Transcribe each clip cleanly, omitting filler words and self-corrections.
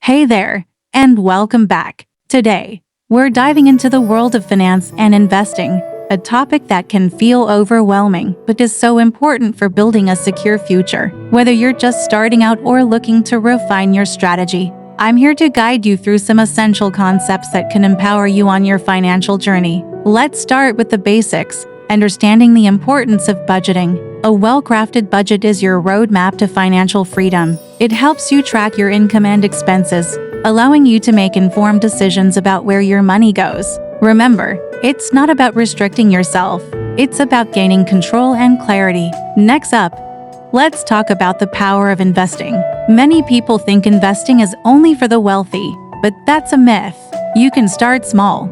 Hey there, and welcome back. Today, we're diving into the world of finance and investing, a topic that can feel overwhelming but is so important for building a secure future. Whether you're just starting out or looking to refine your strategy, I'm here to guide you through some essential concepts that can empower you on your financial journey. Let's start with the basics, understanding the importance of budgeting. A well-crafted budget is your roadmap to financial freedom. It helps you track your income and expenses, allowing you to make informed decisions about where your money goes. Remember, it's not about restricting yourself. It's about gaining control and clarity. Next up, let's talk about the power of investing. Many people think investing is only for the wealthy, but that's a myth. You can start small,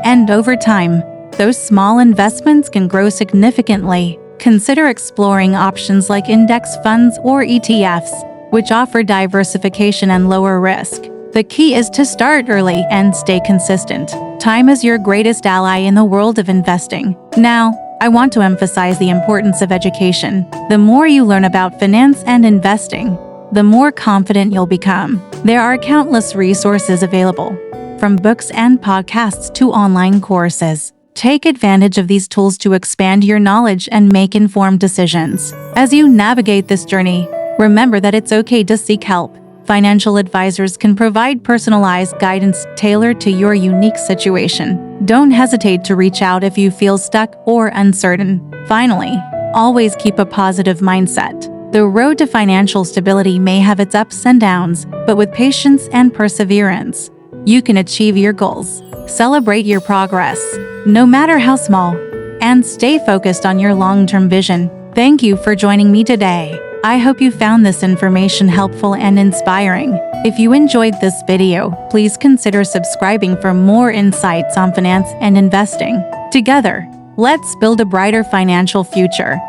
and over time, those small investments can grow significantly. Consider exploring options like index funds or ETFs, which offer diversification and lower risk. The key is to start early and stay consistent. Time is your greatest ally in the world of investing. Now, I want to emphasize the importance of education. The more you learn about finance and investing, the more confident you'll become. There are countless resources available, from books and podcasts to online courses. Take advantage of these tools to expand your knowledge and make informed decisions. As you navigate this journey, remember that it's okay to seek help. Financial advisors can provide personalized guidance tailored to your unique situation. Don't hesitate to reach out if you feel stuck or uncertain. Finally, always keep a positive mindset. The road to financial stability may have its ups and downs, but with patience and perseverance, you can achieve your goals. Celebrate your progress, no matter how small, and stay focused on your long-term vision. Thank you for joining me today. I hope you found this information helpful and inspiring. If you enjoyed this video, please consider subscribing for more insights on finance and investing. Together, let's build a brighter financial future.